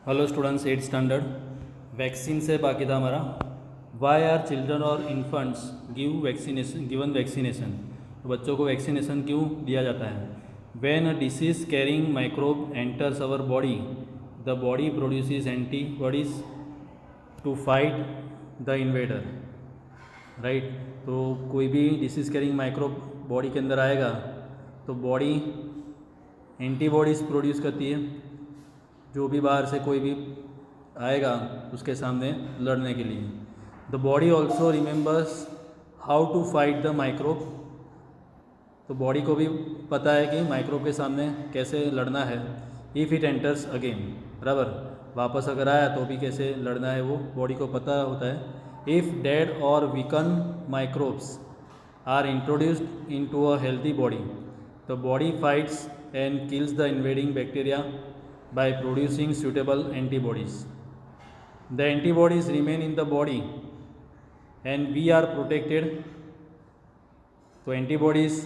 Hello students, 8 standard. Vaccine से बाकी था हमारा। वाई आर चिल्ड्रन और इन्फेंट्स गिवन वैक्सीनेशन। तो बच्चों को वैक्सीनेशन क्यों दिया जाता है? When a disease carrying microbe enters our body, the body produces antibodies to fight the invader. Right. तो कोई भी डिसीज कैरिंग माइक्रोब बॉडी के अंदर आएगा तो बॉडी एंटीबॉडीज़ प्रोड्यूस करती है, जो भी बाहर से कोई भी आएगा उसके सामने लड़ने के लिए। The body also remembers how to fight the microbe. तो बॉडी को भी पता है कि माइक्रोब के सामने कैसे लड़ना है। इफ़ इट एंटर्स अगेन, बराबर, वापस अगर आया तो भी कैसे लड़ना है वो बॉडी को पता होता है। इफ़ डेड और weaken microbes are introduced into a healthy body, the body fights and kills the invading bacteria by producing suitable antibodies. The antibodies remain in the body and we are protected. तो antibodies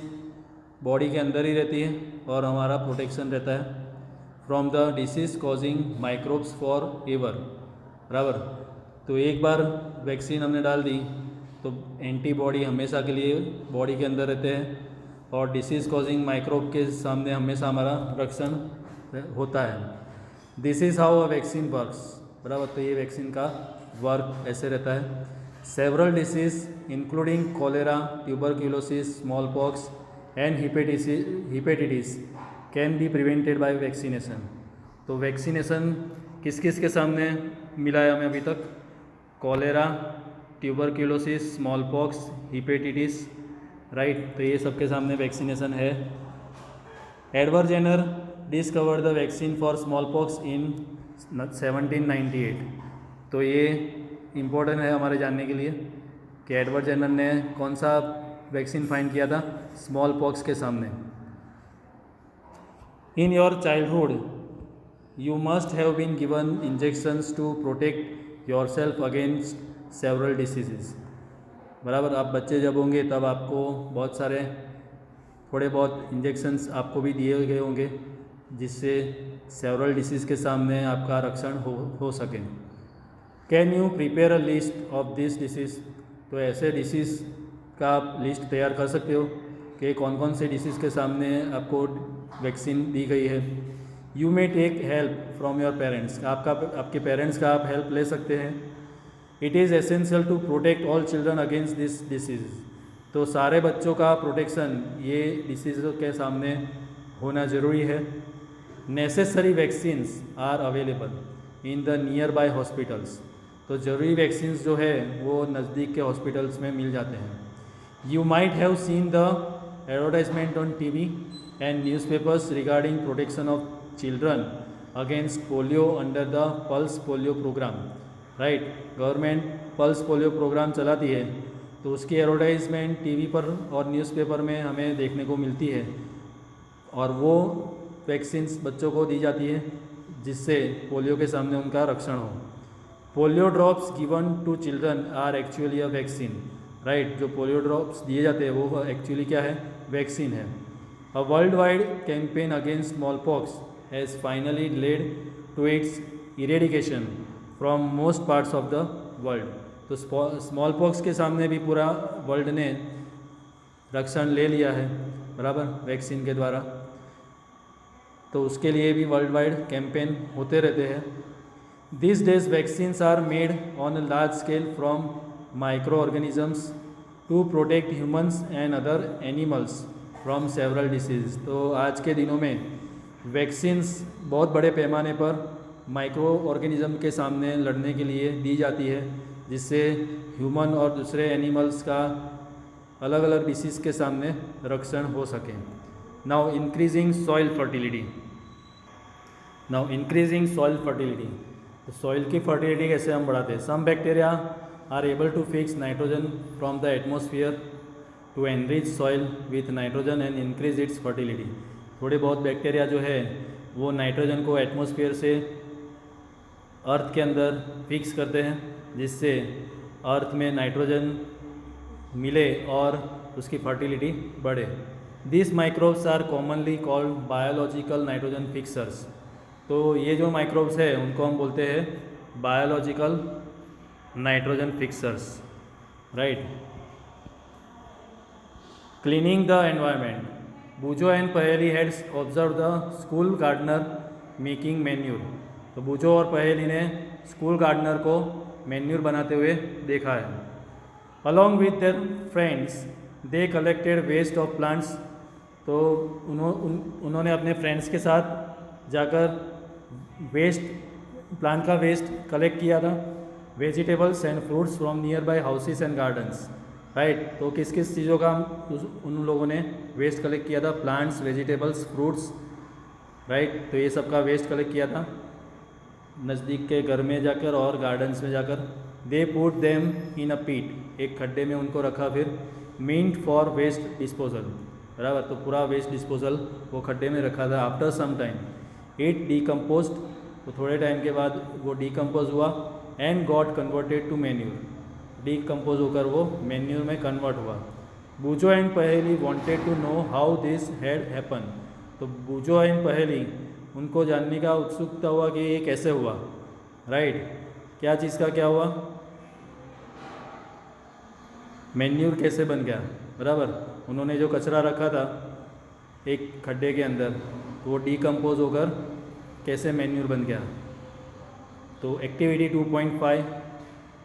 body के अंदर ही रहती है और हमारा protection रहता है from the disease causing microbes for ever, बराबर। तो एक बार वैक्सीन हमने डाल दी तो एंटीबॉडी हमेशा के लिए बॉडी के अंदर रहते हैं और डिसीज़ कॉजिंग माइक्रोब के सामने हमेशा हमारा रक्षण होता है। This is how a vaccine works, बराबर। तो ये वैक्सीन का वर्क ऐसे रहता है। Several diseases including cholera, tuberculosis, smallpox and hepatitis can be prevented by vaccination. तो वैक्सीनेशन किस किस के सामने मिला है हमें अभी तक? Cholera, tuberculosis, smallpox, hepatitis, right. तो ये सबके सामने वैक्सीनेशन है। Edward Jenner discovered the vaccine for smallpox in 1798। तो ये इम्पोर्टेंट है हमारे जानने के लिए कि एडवर्ड जेनर ने कौन सा वैक्सीन फाइंड किया था स्मॉल पॉक्स के सामने। In your childhood you must have been given injections to protect yourself against several diseases, बराबर। आप बच्चे जब होंगे तब आपको बहुत सारे थोड़े बहुत इंजेक्शंस आपको भी दिए गए होंगे जिससे सेवरल डिसीज़ के सामने आपका रक्षण हो सके। Can you prepare a list of this disease. तो ऐसे डिसीज़ का आप लिस्ट तैयार कर सकते हो कि कौन कौन से डिसीज़ के सामने आपको वैक्सीन दी गई है। You may take help from your parents. आपके पेरेंट्स का आप हेल्प ले सकते हैं। It is essential to protect all children against this disease. तो सारे बच्चों का प्रोटेक्शन ये डिसीज़ के सामने होना ज़रूरी है। Necessary vaccines are available in the nearby hospitals. तो ज़रूरी वैक्सीन्स जो है वो नज़दीक के हॉस्पिटल्स में मिल जाते हैं। You might have seen the advertisement on TV and newspapers regarding protection of children against polio under the pulse polio programme, right. Government pulse polio programme चलाती है तो उसकी एडवर्टाइजमेंट टीवी पर और न्यूज़पेपर में हमें देखने को मिलती है और वो वैक्सीन्स बच्चों को दी जाती है जिससे पोलियो के सामने उनका रक्षण हो। Polio drops given to children are actually a vaccine, right. जो पोलियो ड्रॉप्स दिए जाते हैं वो एक्चुअली क्या है? वैक्सीन है। A worldwide campaign against smallpox has finally led to its eradication from most parts of the world. तो smallpox के सामने भी पूरा वर्ल्ड ने रक्षण ले लिया है, बराबर, वैक्सीन के द्वारा। तो उसके लिए भी वर्ल्ड वाइड कैंपेन होते रहते हैं। This days vaccines are made on a large scale from microorganisms to protect humans and other animals from several disease. तो आज के दिनों में वैक्सीन्स बहुत बड़े पैमाने पर माइक्रो ऑर्गेनिज्म के सामने लड़ने के लिए दी जाती है जिससे ह्यूमन और दूसरे एनिमल्स का अलग अलग डिसीज़ के सामने रक्षण हो सके। Now increasing soil fertility. Now increasing soil fertility. तो सॉइल की फर्टिलिटी कैसे हम बढ़ाते हैं? Some bacteria are able to fix nitrogen from the atmosphere to enrich soil with nitrogen and increase its fertility. थोड़े बहुत बैक्टीरिया जो है वो नाइट्रोजन को एटमोसफियर से अर्थ के अंदर फिक्स करते हैं जिससे अर्थ में नाइट्रोजन मिले और उसकी फर्टिलिटी बढ़े। These microbes are commonly called biological nitrogen fixers. तो ये जो माइक्रोब्स है उनको हम बोलते हैं biological nitrogen fixers, right. Cleaning the environment, Boojho and Paheli had observe the school gardener making manure. तो बूजो और पहेली ने स्कूल गार्डनर को मैन्यूर बनाते हुए देखा है। Along with their friends they collected waste of plants. तो उन्होंने अपने फ्रेंड्स के साथ जाकर वेस्ट, प्लांट का वेस्ट कलेक्ट किया था। Vegetables and fruits from nearby houses and gardens, right. तो किस किस चीज़ों का उन लोगों ने वेस्ट कलेक्ट किया था? Plants, vegetables, fruits, right. तो ये सब का वेस्ट कलेक्ट किया था नज़दीक के घर में जाकर और गार्डन्स में जाकर। दे पुट देम इन अ पीट, एक खड्डे में उनको रखा, फिर मीन्ट फॉर वेस्ट डिस्पोजल, बराबर। तो पूरा वेस्ट डिस्पोजल वो खड्डे में रखा था। After some time it decompose, तो थोड़े टाइम के बाद वो डिकम्पोज हुआ and got converted to manure, decompose होकर वो मैन्यूर में कन्वर्ट हुआ। Boojho and Paheli wanted to know how this had happen. तो बूजो एंड पहेली उनको जानने का उत्सुकता हुआ कि ये कैसे हुआ, राइट। क्या चीज़ का क्या हुआ? मैन्यूर कैसे बन गया, बराबर। उन्होंने जो कचरा रखा था एक खड्डे के अंदर, तो वो डिकम्पोज होकर कैसे मैन्यूर बन गया। तो activity 2.5,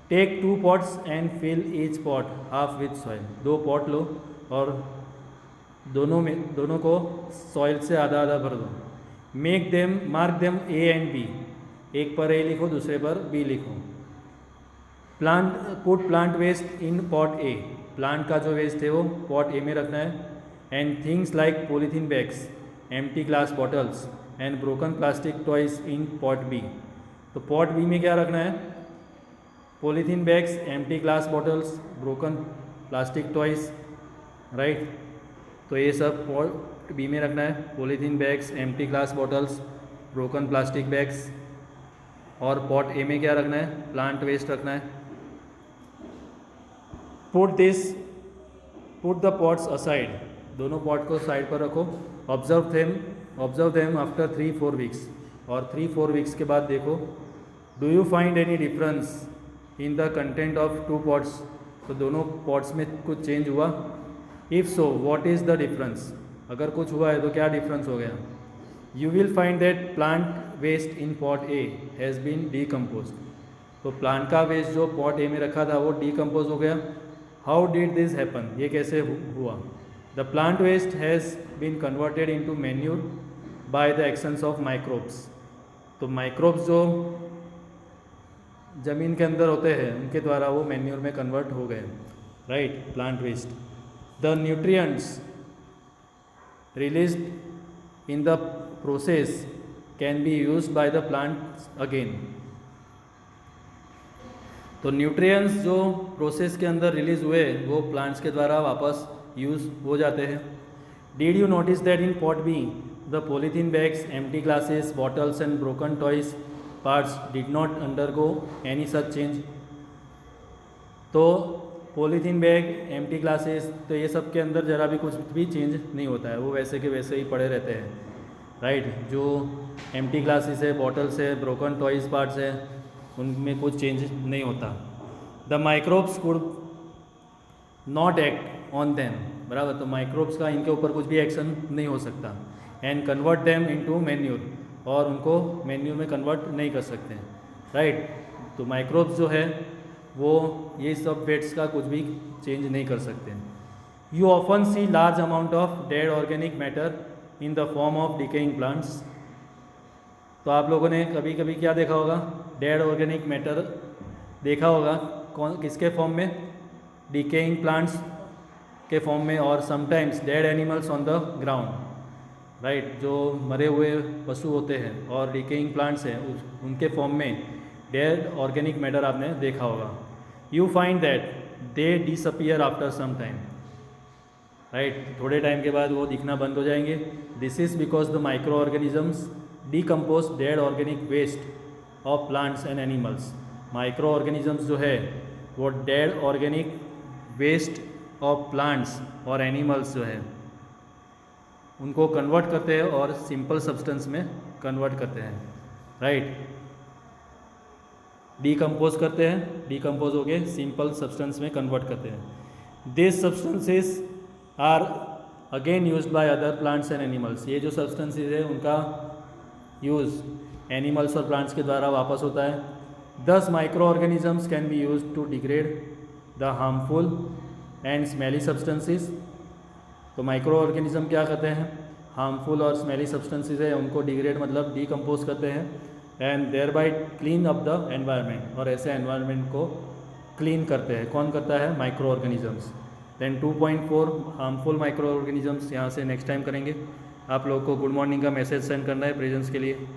take 2 pots and fill each pot half with soil. 2 pot लो और दोनों को सॉइल से आधा आधा भर दो। Make them, mark them A and B, एक पर ए लिखो, दूसरे पर बी लिखो। Plant, put plant waste in pot A, plant का जो वेस्ट है वो पॉट ए में रखना है। And things like polythene bags, empty glass bottles and broken plastic toys in pot B. तो पॉट बी में क्या रखना है? Polythene bags, empty glass bottles, broken plastic toys, right. तो ये सब पॉट बी में रखना है, polythene bags, empty glass bottles, broken plastic bags. और पॉट ए में क्या रखना है? प्लांट वेस्ट रखना है। पुट द पॉट्स असाइड, दोनों पॉट को साइड पर रखो। ऑब्जर्व देम आफ्टर 3-4 वीक्स, और 3-4 वीक्स के बाद देखो। Do you find any difference in the content of 2 pots. तो दोनों पॉट्स में कुछ चेंज हुआ? If so what is the difference, अगर कुछ हुआ है तो क्या डिफरेंस हो गया? You will find that plant waste in pot A has been decompose. तो प्लांट का वेस्ट जो पॉट ए में रखा था वो डिकम्पोज हो गया। हाउ डिड दिस हैपन, ये कैसे हुआ? The plant waste has been converted into manure by the actions of microbes. तो माइक्रोब्स जो ज़मीन के अंदर होते हैं उनके द्वारा वो मैन्यूर में कन्वर्ट हो गए, right. Plant waste, the nutrients released in the process can be used by the plants again. तो न्यूट्रिएंट्स जो प्रोसेस के अंदर रिलीज हुए वो प्लांट्स के द्वारा वापस यूज़ हो जाते हैं। Did you notice that in pot be the polythene bags, empty glasses, bottles and broken toys parts did not undergo any such change. तो पॉलीथीन बैग, एम्प्टी ग्लासेस, तो ये सब के अंदर ज़रा भी कुछ भी चेंज नहीं होता है, वो वैसे के वैसे ही पड़े रहते हैं, राइट। जो एम्प्टी ग्लासेस है, बॉटल्स है, ब्रोकन टॉयज पार्ट्स है, उनमें कुछ चेंज नहीं होता। The microbes could not act on them, बराबर। तो माइक्रोब्स का इनके ऊपर कुछ भी एक्शन नहीं हो सकता। And convert them into manure, और उनको मैन्यूर में कन्वर्ट नहीं कर सकते, राइट। तो माइक्रोब्स जो है वो ये सब वेट्स का कुछ भी चेंज नहीं कर सकते। You often see large amount of dead organic matter in the form of decaying plants. तो आप लोगों ने कभी कभी क्या देखा होगा? डेड ऑर्गेनिक मैटर देखा होगा। किसके फॉर्म में? डिकेइंग प्लांट्स के फॉर्म में, और sometimes dead animals on the ground, right. जो मरे हुए पशु होते हैं और डिकेइंग प्लांट्स हैं उनके फॉर्म में डेड ऑर्गेनिक मैटर आपने देखा होगा। You find that they disappear after some time, right. थोड़े टाइम के बाद वो दिखना बंद हो जाएंगे। This is because the microorganisms decompose dead organic waste of plants and animals. Microorganisms जो है वो dead organic waste of plants और एनिमल्स जो है उनको कन्वर्ट करते हैं और सिंपल सब्सटेंस में कन्वर्ट करते हैं, राइट। डीकम्पोज करते हैं, डीकम्पोज हो गए, सिंपल सब्सटेंस में कन्वर्ट करते हैं। This substances are again used by other plants and animals. ये जो सब्सटेंसेस है उनका यूज़ एनिमल्स और प्लांट्स के द्वारा वापस होता है। Thus microorganisms can be use to degrade the harmful and smelly substances. तो माइक्रो ऑर्गेनिज्म क्या करते हैं, हार्मफुल और स्मेली सब्सटेंसेस है उनको डिग्रेड मतलब डीकम्पोज करते हैं, and thereby clean up the environment, और ऐसे एनवायरनमेंट को क्लीन करते हैं। कौन करता है, microorganisms. Then 2.4 harmful microorganisms, यहाँ से नेक्स्ट टाइम करेंगे। आप लोगों को गुड मॉर्निंग का मैसेज सेंड करना है प्रेजेंस के लिए।